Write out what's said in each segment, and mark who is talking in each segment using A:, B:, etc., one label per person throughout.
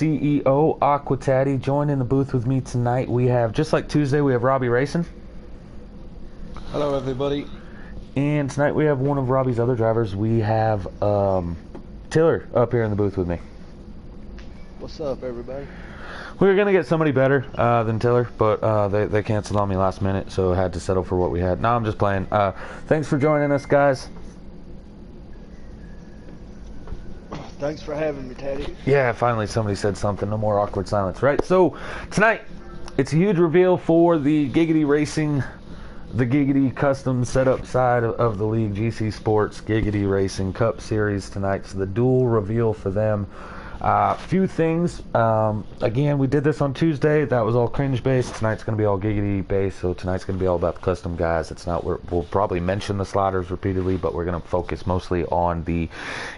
A: CEO Aquataddy. Join in the booth with me tonight. We have, just like Tuesday, we have Robbie Racing.
B: Hello, everybody.
A: And tonight we have one of Robbie's other drivers. We have Tiller up here in the booth with me.
C: What's up, everybody?
A: We were going to get somebody better than Tiller, but they canceled on me last minute, so I had to settle for what we had. No, I'm just playing. Thanks for joining us, guys.
C: Thanks for having me, Teddy.
A: Yeah, finally somebody said something. No more awkward silence, right? So tonight, it's a huge reveal for the Giggity Racing, the Giggity custom setup side of the league, GC Sports Giggity Racing Cup Series tonight. So the dual reveal for them. Few things. Again, we did this on Tuesday. That was all cringe based. Tonight's going to be all Giggity based. So tonight's going to be all about the custom guys. It's not. We'll probably mention the sliders repeatedly, but we're going to focus mostly on the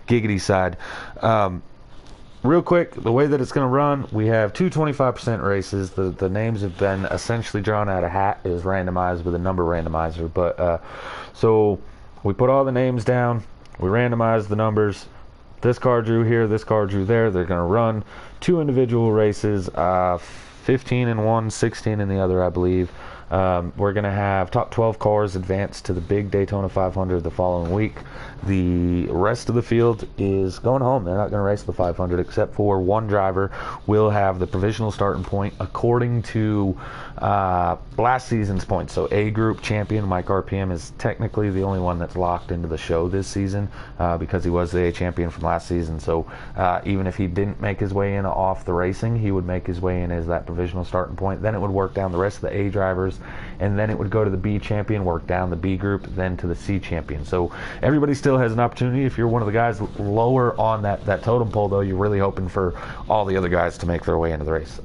A: Giggity side. Real quick, the way that it's going to run, we have two 25% races. The names have been essentially drawn out of hat. It was randomized with a number randomizer. But so we put all the names down. We randomized the numbers. This car drew here, this car drew there. They're going to run two individual races, 15 in one, 16 in the other, I believe. We're going to have top 12 cars advance to the big Daytona 500 the following week. The rest of the field is going home. They're not going to race the 500 except for one driver will have the provisional starting point according to last season's points. So A group champion Mike RPM is technically the only one that's locked into the show this season because he was the A champion from last season. So even if he didn't make his way in off the racing, he would make his way in as that provisional starting point. Then it would work down the rest of the A drivers, and then it would go to the B champion, work down the B group, then to the C champion. So everybody still has an opportunity. If you're one of the guys lower on that totem pole, though, you're really hoping for all the other guys to make their way into the race.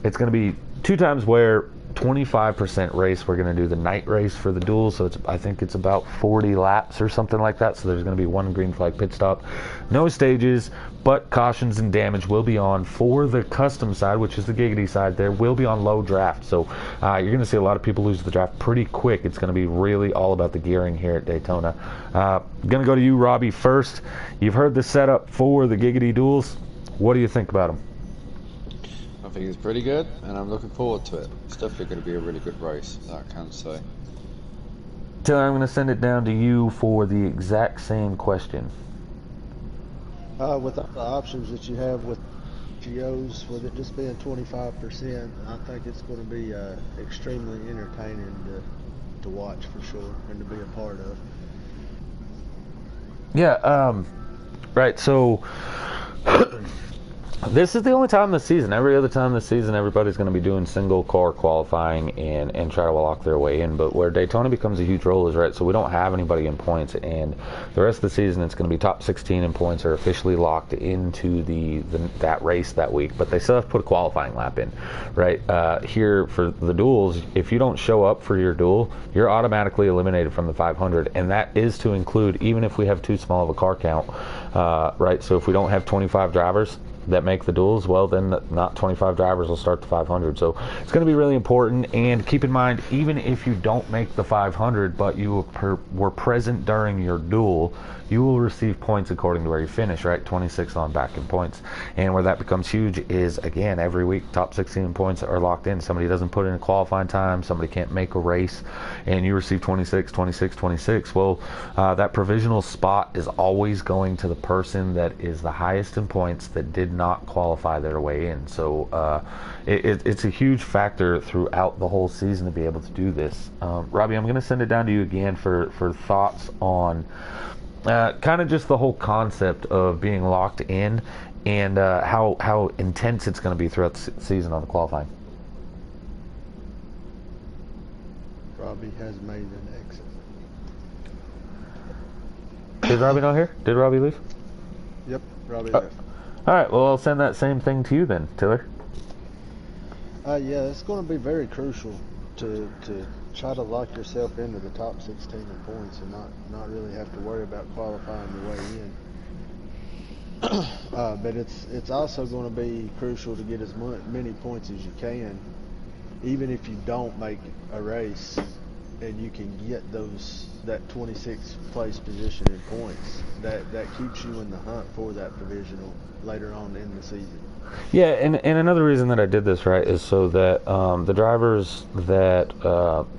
A: It's going to be two times where 25% race. We're going to do the night race for the duels, so I think it's about 40 laps or something like that. So there's going to be one green flag pit stop, no stages, but cautions and damage will be on for the custom side, which is the Giggity side. There will be on low draft, so you're going to see a lot of people lose the draft pretty quick. It's going to be really all about the gearing here at Daytona. Going to go to you, Robbie, first. You've heard the setup for the Giggity duels. What do you think about them?
B: I think it's pretty good, and I'm looking forward to it. It's definitely going to be a really good race, that I can say.
A: Taylor, I'm going to send it down to you for the exact same question.
C: With the options that you have with GOs, with it just being 25%, I think it's going to be extremely entertaining to watch for sure and to be a part of.
A: Yeah, right, so this is the only time this season. Every other time this season, everybody's going to be doing single car qualifying and try to lock their way in. But where Daytona becomes a huge role is, right, so we don't have anybody in points. And the rest of the season, it's going to be top 16 in points are officially locked into that race that week. But they still have to put a qualifying lap in, right? Here for the duels, if you don't show up for your duel, you're automatically eliminated from the 500. And that is to include even if we have too small of a car count, right? So if we don't have 25 drivers that make the duels, well, then not 25 drivers will start the 500. So it's going to be really important. And keep in mind, even if you don't make the 500 but you were present during your duel, you will receive points according to where you finish, right? 26 on back in points. And where that becomes huge is, again, every week top 16 points are locked in. Somebody doesn't put in a qualifying time, somebody can't make a race, and you receive 26, 26, 26. Well, that provisional spot is always going to the person that is the highest in points that did not qualify their way in. So it's a huge factor throughout the whole season to be able to do this. Robbie, I'm going to send it down to you again for thoughts on kind of just the whole concept of being locked in and how intense it's going to be throughout the season on the qualifying.
C: Robbie has made an exit.
A: Is Robbie not here? Did Robbie leave?
C: Yep, Robbie left.
A: All right, well, I'll send that same thing to you then, Tiller.
C: Yeah, it's going to be very crucial to try to lock yourself into the top 16 in points and not really have to worry about qualifying your way in. But it's also going to be crucial to get as many points as you can, even if you don't make a race, and you can get that 26th place position in points. That keeps you in the hunt for that provisional later on in the season.
A: Yeah, and another reason that I did this, right, is so that the drivers that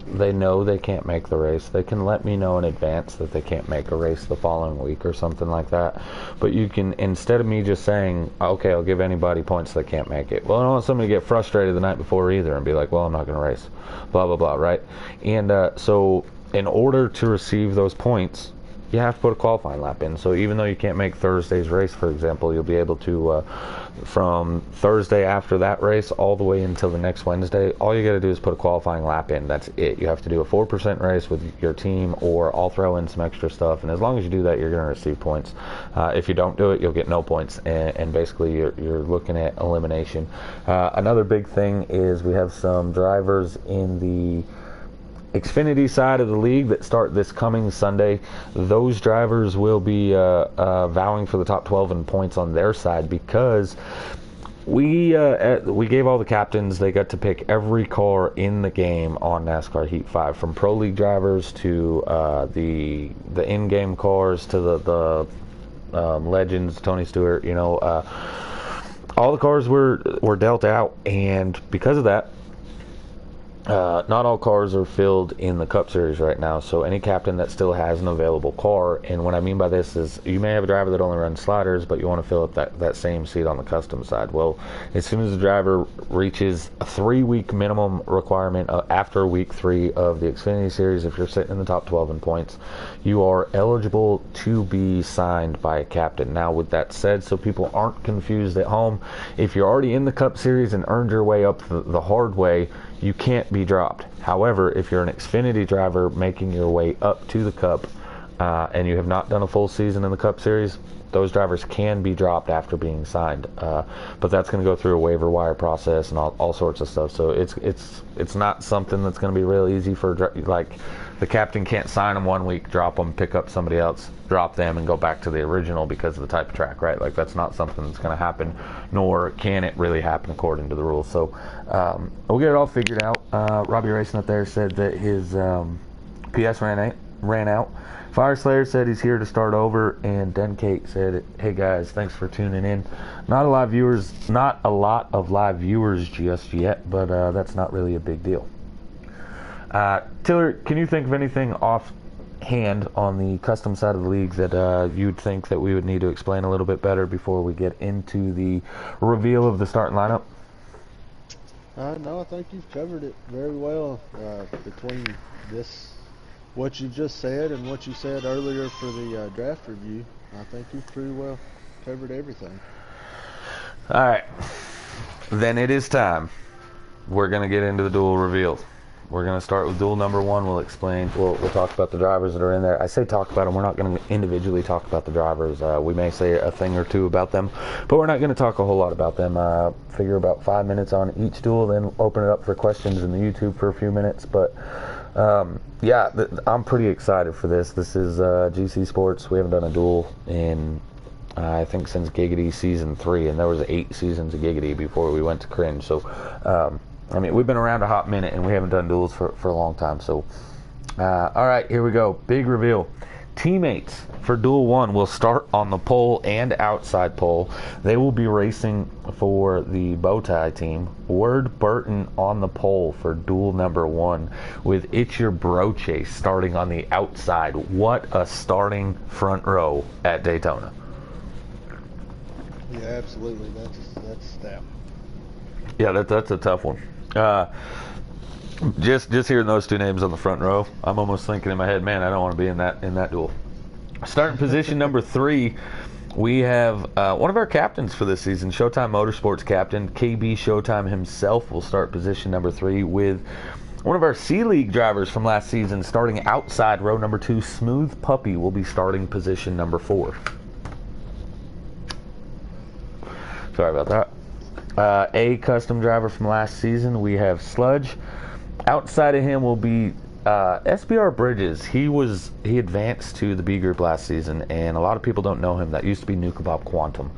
A: they know they can't make the race, they can let me know in advance that they can't make a race the following week or something like that. But you can, instead of me just saying, okay, I'll give anybody points that can't make it. Well, I don't want somebody to get frustrated the night before either and be like, well, I'm not going to race, blah, blah, blah, right? And so in order to receive those points, you have to put a qualifying lap in. So even though you can't make Thursday's race, for example, you'll be able to, from Thursday after that race all the way until the next Wednesday, all you got to do is put a qualifying lap in. That's it. You have to do a 4% race with your team, or I'll throw in some extra stuff. And as long as you do that, you're going to receive points. If you don't do it, you'll get no points. And basically, you're looking at elimination. Another big thing is we have some drivers in the Xfinity side of the league that start this coming Sunday. Those drivers will be vowing for the top 12 in points on their side, because we gave all the captains, they got to pick every car in the game on NASCAR Heat 5, from Pro League drivers to the in-game cars to the legends, Tony Stewart, all the cars were dealt out, and because of that, not all cars are filled in the Cup Series right now, so any captain that still has an available car, and what I mean by this is you may have a driver that only runs sliders, but you want to fill up that same seat on the custom side. Well, as soon as the driver reaches a 3-week minimum requirement after week 3 of the Xfinity Series, if you're sitting in the top 12 in points, you are eligible to be signed by a captain. Now, with that said, so people aren't confused at home, if you're already in the Cup Series and earned your way up the hard way, you can't be dropped. However, if you're an Xfinity driver making your way up to the Cup and you have not done a full season in the Cup Series, those drivers can be dropped after being signed. But that's going to go through a waiver wire process and all sorts of stuff. So it's not something that's going to be real easy for, like, the captain can't sign them 1 week, drop them, pick up somebody else, drop them, and go back to the original because of the type of track, right? Like, that's not something that's going to happen, nor can it really happen according to the rules. So we'll get it all figured out. Robbie Racing up there said that his PS ran out. Fire Slayer said he's here to start over, and Den Kate said, "Hey guys, thanks for tuning in. Not a lot of live viewers just yet, but that's not really a big deal." Tiller, can you think of anything offhand on the custom side of the league that you'd think that we would need to explain a little bit better before we get into the reveal of the starting lineup?
C: No, I think you've covered it very well between what you just said and what you said earlier for the draft review. I think you've pretty well covered everything.
A: All right, then it is time. We're going to get into the duel reveals. We're going to start with duel number 1. We'll talk about the drivers that are in there. I say talk about them. We're not going to individually talk about the drivers. We may say a thing or two about them, but we're not going to talk a whole lot about them. Figure about 5 minutes on each duel, then open it up for questions in the YouTube for a few minutes. But I'm pretty excited for this. This is GC Sports. We haven't done a duel in I think since Giggity season 3, and there was 8 seasons of Giggity before we went to Cringe. So we've been around a hot minute, and we haven't done duels for a long time. So, all right, here we go. Big reveal. Teammates for Duel 1 will start on the pole and outside pole. They will be racing for the Bowtie team. Ward Burton on the pole for Duel number 1, with It's Your Bro Chase starting on the outside. What a starting front row at Daytona.
C: Yeah, absolutely. That's stout.
A: Yeah, that's a tough one. Just hearing those 2 names on the front row, I'm almost thinking in my head, man, I don't want to be in that duel. Starting position number 3, we have one of our captains for this season, Showtime Motorsports captain KB Showtime himself will start position number 3, with one of our C League drivers from last season starting outside row number 2. Smooth Puppy will be starting position number 4. Sorry about that. A custom driver from last season, we have Sludge. Outside of him will be SBR Bridges. He advanced to the B group last season, and a lot of people don't know him. That used to be Nukabob Quantum.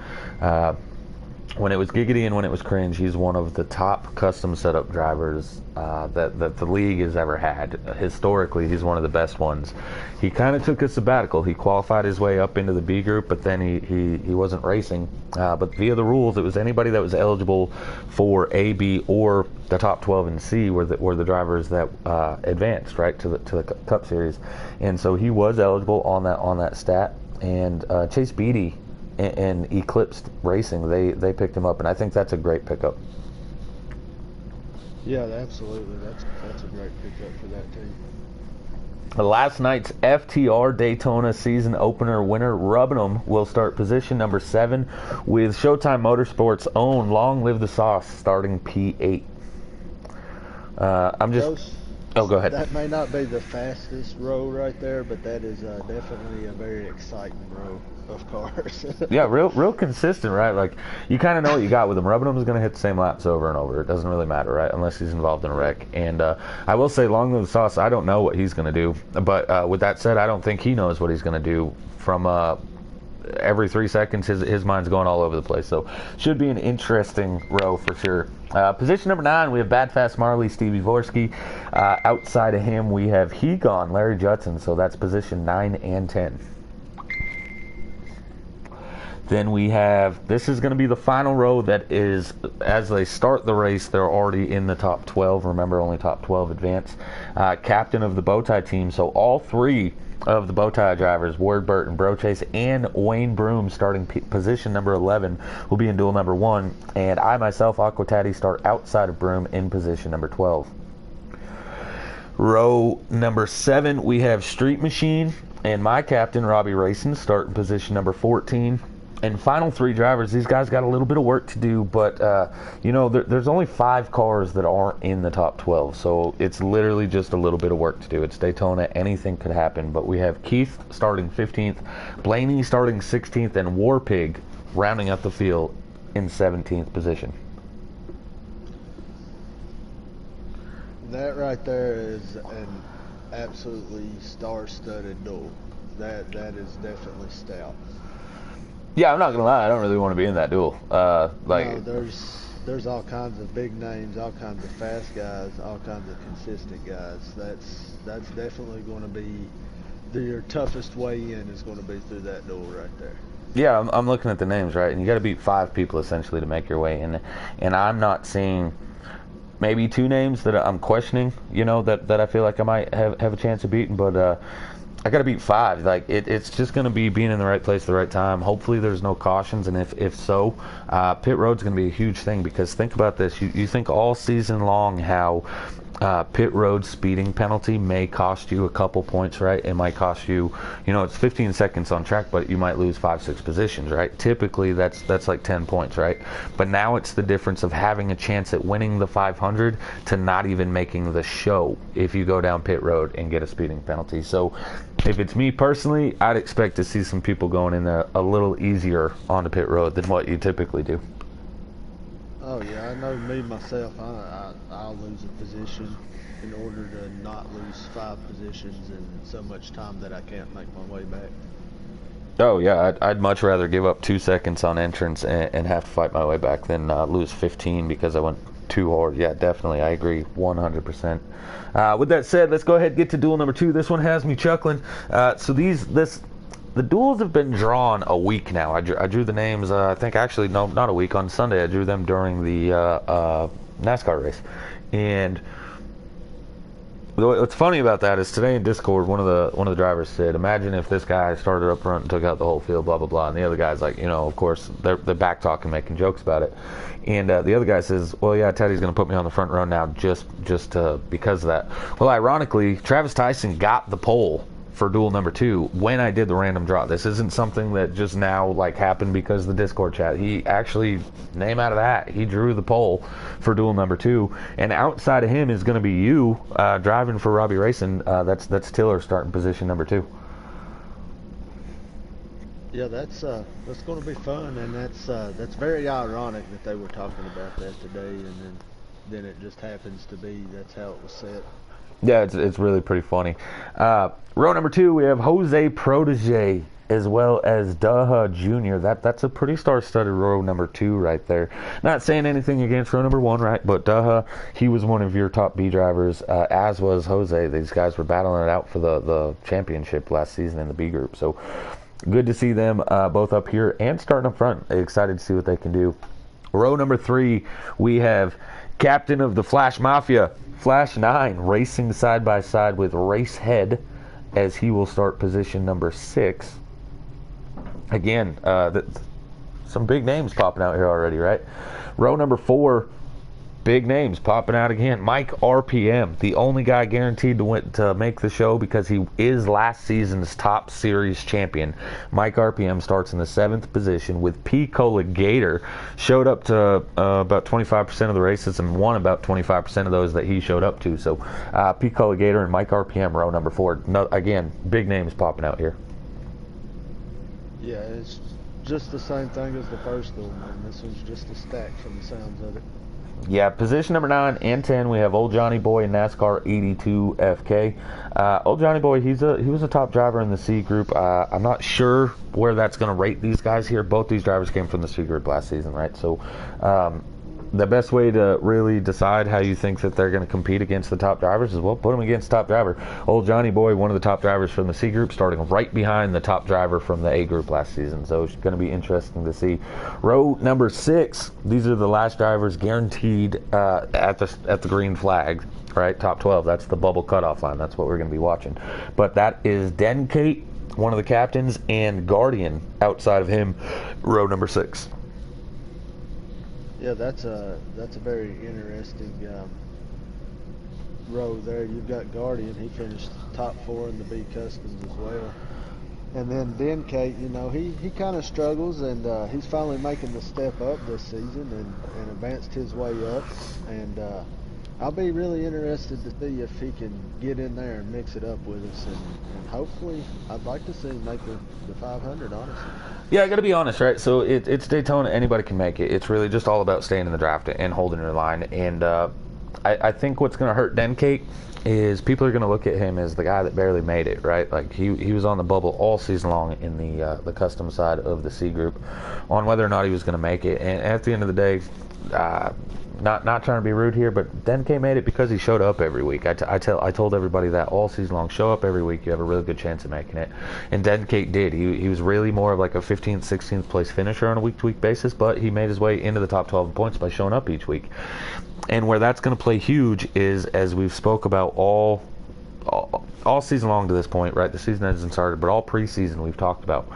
A: when it was Giggity and when it was Cringe, he's one of the top custom setup drivers that the league has ever had. Historically, he's one of the best ones. He kind of took a sabbatical. He qualified his way up into the B group, but then he wasn't racing. But via the rules, it was anybody that was eligible for A, B, or the top 12 and C were the drivers that advanced right to the Cup Series, and so he was eligible on that stat. And Chase Beatty and Eclipsed Racing, they picked him up, and I think that's a great pickup.
C: Yeah, absolutely. That's a great pickup for that team.
A: Last night's FTR Daytona season opener winner, Rubbenham, will start position number 7 with Showtime Motorsports' own Long Live the Sauce starting P8. Oh, go ahead.
C: That may not be the fastest row right there, but that is definitely a very exciting row of cars.
A: Yeah, real consistent, right? Like, you kind of know what you got with him. Rubbenham's going to hit the same laps over and over. It doesn't really matter, right? Unless he's involved in a wreck. And I will say, Long Live the Sauce, I don't know what he's going to do. But with that said, I don't think he knows what he's going to do. From every 3 seconds, his mind's going all over the place. So, should be an interesting row for sure. Position number 9, we have Bad Fast Marley, Stevie Vorsky. Outside of him, we have Hegon, Larry Judson. So, that's position 9 and 10. Then we have, this is going to be the final row that is, as they start the race, they're already in the top 12. Remember, only top 12 advance. Captain of the Bowtie team. So all 3 of the Bowtie drivers, Ward Burton, Brochase, and Wayne Broom, starting position number 11, will be in duel number 1. And I myself, Aquatati, start outside of Broom in position number 12. Row number 7, we have Street Machine and my captain, Robbie Racing, start in position number 14. And final 3 drivers, these guys got a little bit of work to do, but there's only 5 cars that aren't in the top 12, so it's literally just a little bit of work to do. It's Daytona, anything could happen, but we have Keith starting 15th, Blaney starting 16th, and Warpig rounding up the field in 17th position.
C: That right there is an absolutely star-studded duel. That is definitely stout.
A: Yeah, I'm not gonna lie. I don't really want to be in that duel.
C: No, there's all kinds of big names, all kinds of fast guys, all kinds of consistent guys. That's definitely going to be your toughest way in is going to be through that duel right there.
A: Yeah, I'm looking at the names, right, and you got to beat 5 people essentially to make your way in. And I'm not seeing maybe 2 names that I'm questioning. That I feel like I might have a chance of beating, but. I got to beat 5. Like it's just going to be being in the right place at the right time. Hopefully there's no cautions, and if so, pit road's going to be a huge thing, because think about this. You think all season long how pit road speeding penalty may cost you a couple points, right? It might cost you, it's 15 seconds on track, but you might lose 5-6 positions, right? Typically that's like 10 points, right? But now it's the difference of having a chance at winning the 500 to not even making the show if you go down pit road and get a speeding penalty. So if it's me personally, I'd expect to see some people going in there a little easier on the pit road than what you typically do.
C: Oh yeah, I know me myself. I'll lose a position in order to not lose 5 positions in so much time that I can't make my way back.
A: Oh yeah, I'd much rather give up 2 seconds on entrance and have to fight my way back than lose 15 because I went too hard. Yeah, definitely, I agree 100%. With that said, let's go ahead and get to duel number 2. This one has me chuckling. The duels have been drawn a week now. I drew the names, I think actually, no, not a week. On Sunday, I drew them during the NASCAR race. And what's funny about that is today in Discord, one of the drivers said, imagine if this guy started up front and took out the whole field, blah, blah, blah. And the other guy's like, of course, they're back talking, making jokes about it. And the other guy says, well, yeah, Teddy's going to put me on the front row now just because of that. Well, ironically, Travis Tyson got the pole for duel number 2 when I did the random draw. This isn't something that just now happened because of the Discord chat. He actually, name out of the hat, he drew the pole for duel number 2. And outside of him is going to be you driving for Robbie Racing. That's Tiller starting position number 2.
C: Yeah, that's going to be fun, and that's very ironic that they were talking about that today, and then it just happens to be that's how it was set.
A: Yeah, it's really pretty funny. Row number 2, we have Jose Protege as well as Daha Jr. That's a pretty star-studded row number 2 right there. Not saying anything against row number 1, right? But Daha, he was one of your top B drivers, as was Jose. These guys were battling it out for the championship last season in the B group. So good to see them both up here and starting up front. Excited to see what they can do. Row number 3, we have captain of the Flash Mafia, Flash 9, racing side by side with Racehead, as he will start position number 6. Again, some big names popping out here already, right? Row number 4, big names popping out again. Mike RPM, the only guy guaranteed to make the show because he is last season's top series champion. Mike RPM starts in the 7th position with P. Colligator. Showed up to about 25% of the races and won about 25% of those that he showed up to. So P. Colligator and Mike RPM, row number 4. No, again, big names popping out here.
C: Yeah, it's just the same thing as the first one, man. This one's just a stack from the sounds of it.
A: Yeah, position number 9 and 10, we have Old Johnny Boy in NASCAR 82 FK. Old Johnny Boy, he was a top driver in the C group. I'm not sure where that's going to rate these guys here. Both these drivers came from the C group last season, right? So the best way to really decide how you think that they're going to compete against the top drivers is, well, put them against top driver. Old Johnny Boy, one of the top drivers from the C group, starting right behind the top driver from the A group last season. So it's going to be interesting to see. Row number 6, these are the last drivers guaranteed at the green flag, right? Top 12, that's the bubble cutoff line. That's what we're going to be watching. But that is Denkate, one of the captains, and Guardian outside of him, row number 6.
C: Yeah, that's a very interesting row there. You've got Guardian. He finished top 4 in the B Customs as well. And then Denkate, you know, he kind of struggles, and he's finally making the step up this season and advanced his way up. And I'll be really interested to see if he can get in there and mix it up with us. And hopefully, I'd like to see him make the 500, honestly.
A: Yeah, I got to be honest, right? So it's Daytona. Anybody can make it. It's really just all about staying in the draft and holding your line. And I think what's going to hurt Denkate is people are going to look at him as the guy that barely made it, right? Like he was on the bubble all season long in the custom side of the C group on whether or not he was going to make it. And at the end of the day, not trying to be rude here, but Denkate made it because he showed up every week. I told everybody that all season long. Show up every week, you have a really good chance of making it. And Denkate did. He was really more of like a 15th, 16th place finisher on a week-to-week basis, but he made his way into the top 12 points by showing up each week. And where that's going to play huge is, as we've spoke about all season long to this point, right? The season hasn't started, but all preseason we've talked about.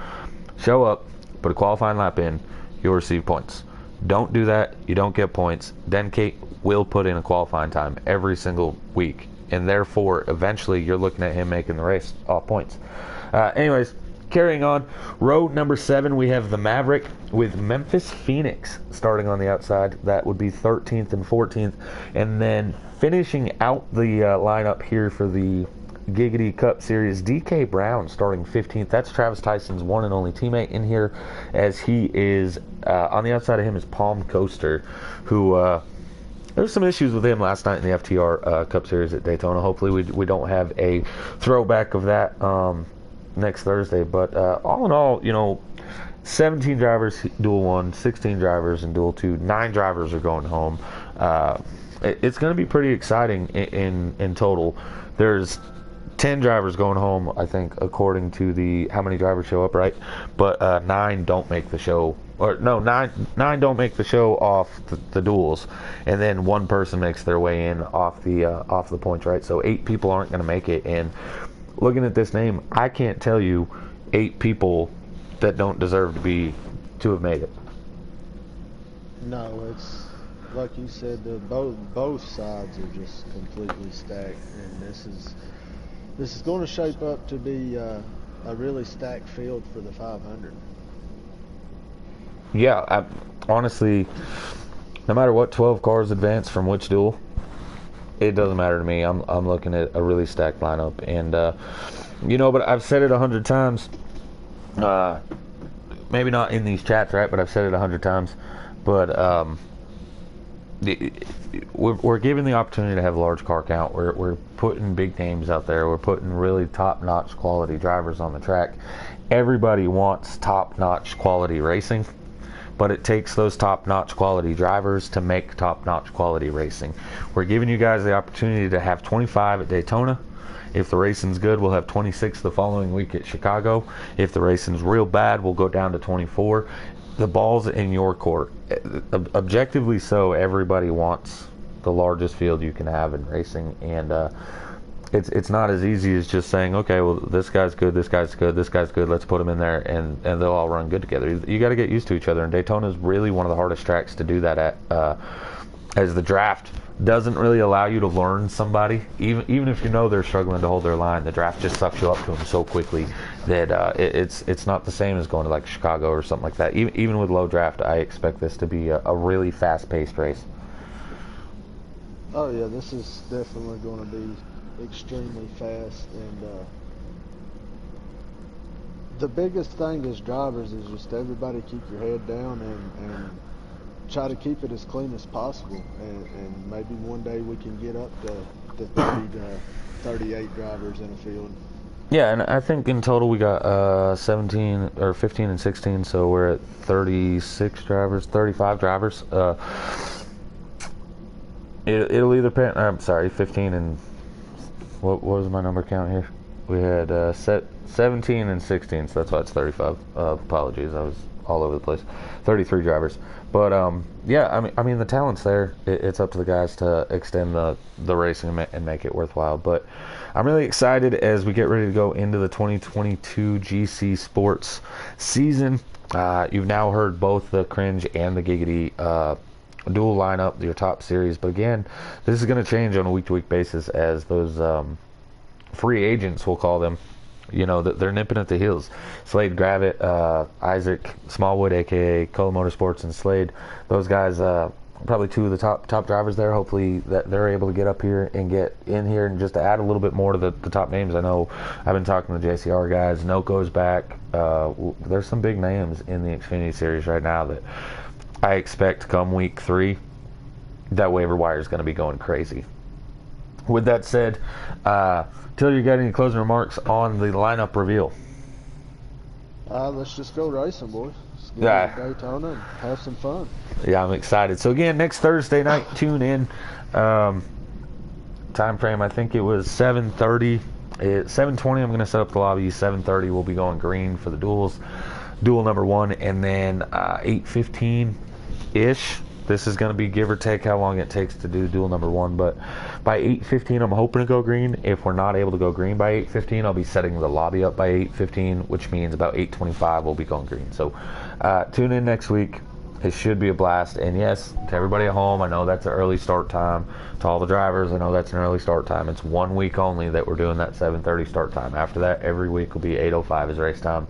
A: Show up, put a qualifying lap in, you'll receive points. Don't do that, you don't get points. Denkate will put in a qualifying time every single week, and therefore eventually you're looking at him making the race off points. Anyways, carrying on, row number 7, we have the Maverick with Memphis Phoenix starting on the outside. That would be 13th and 14th, and then finishing out the lineup here for the Giggity Cup Series, DK Brown starting 15th. That's Travis Tyson's one and only teammate in here, as he is on the outside of him is Palm Coaster, who there was some issues with him last night in the FTR Cup Series at Daytona. Hopefully we don't have a throwback of that next Thursday. But all in all, you know, 17 drivers duel 1, 16 drivers in duel 2, 9 drivers are going home. It's going to be pretty exciting in total. There's 10 drivers going home, I think, according to the how many drivers show up, right? But 9 don't make the show, or no, 9 don't make the show off the duels, and then 1 person makes their way in off the points, right? So 8 people aren't going to make it. And looking at this name, I can't tell you 8 people that don't deserve to have made it.
C: No, it's like you said, both sides are just completely stacked, and this is going to shape up to be a really stacked field for the 500.
A: Yeah, honestly, no matter what 12 cars advance from which duel, it doesn't matter to me. I'm looking at a really stacked lineup, and you know, but I've said it 100 times. Maybe not in these chats, right? But I've said it 100 times. But we're given the opportunity to have a large car count. We're putting big names out there. We're putting really top-notch quality drivers on the track. Everybody wants top-notch quality racing, but it takes those top-notch quality drivers to make top-notch quality racing. We're giving you guys the opportunity to have 25 at Daytona. If the racing's good, we'll have 26 the following week at Chicago. If the racing's real bad, we'll go down to 24. The ball's in your court. Objectively so, everybody wants the largest field you can have in racing, and it's not as easy as just saying, okay, well, this guy's good, this guy's good, this guy's good, let's put them in there, and they'll all run good together. You got to get used to each other, and Daytona is really one of the hardest tracks to do that at, as the draft doesn't really allow you to learn somebody. Even if you know they're struggling to hold their line, the draft just sucks you up to them so quickly that it's not the same as going to like Chicago or something like that. Even with low draft, I expect this to be a really fast-paced race.
C: Oh yeah, this is definitely going to be extremely fast, and the biggest thing as drivers is just everybody keep your head down and try to keep it as clean as possible, and maybe one day we can get up to 30 to 38 drivers in a field.
A: Yeah, and I think in total we got 17 or 15 and 16, so we're at 36 drivers, 35 drivers. It'll either depend. I'm sorry, 15 and what was my number count here? We had 17 and 16, so that's why it's 35. Apologies, I was all over the place. 33 drivers, but yeah, I mean the talent's there. It's up to the guys to extend the racing and make it worthwhile. But I'm really excited as we get ready to go into the 2022 GC Sports season. You've now heard both the Cringe and the Giggity dual lineup, your top series. But again, this is going to change on a week-to-week basis as those free agents, we'll call them, you know, they're nipping at the heels. Slade Gravitt, Isaac Smallwood, aka Cola Motorsports, and Slade, those guys, probably two of the top drivers there. Hopefully that they're able to get up here and get in here and just to add a little bit more to the top names. I know I've been talking to the JCR guys. Noco's back. There's some big names in the Xfinity Series right now that I expect come week 3, that waiver wire is going to be going crazy. With that said, Till, you got any closing remarks on the lineup reveal?
C: Let's just go racing, boys. Let's get to Daytona and have some fun.
A: Yeah, I'm excited. So again, next Thursday night, tune in. Time frame, I think it was 7:30. At 7:20, I'm going to set up the lobby. 7:30, we'll be going green for the duels. Duel number 1, and then 8:15-ish. This is going to be give or take how long it takes to do duel number 1, but by 8:15 I'm hoping to go green. If we're not able to go green by 8:15, I'll be setting the lobby up by 8:15, which means about 8:25 we'll be going green. So tune in next week. It should be a blast. And yes, to everybody at home, I know that's an early start time. To all the drivers, I know that's an early start time. It's 1 week only that we're doing that 7:30 start time. After that, every week will be 8:05 as race time.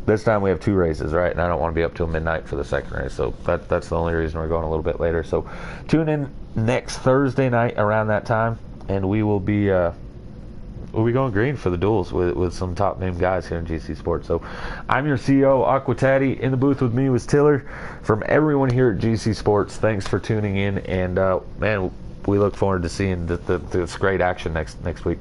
A: This time we have 2 races, right? And I don't want to be up till midnight for the second race, so that's the only reason we're going a little bit later. So tune in next Thursday night around that time, and we'll be going green for the duels with some top name guys here in GC Sports. So I'm your CEO, Aquataddy. In the booth with me was Tiller. From everyone here at GC Sports, thanks for tuning in, and man, we look forward to seeing this great action next week.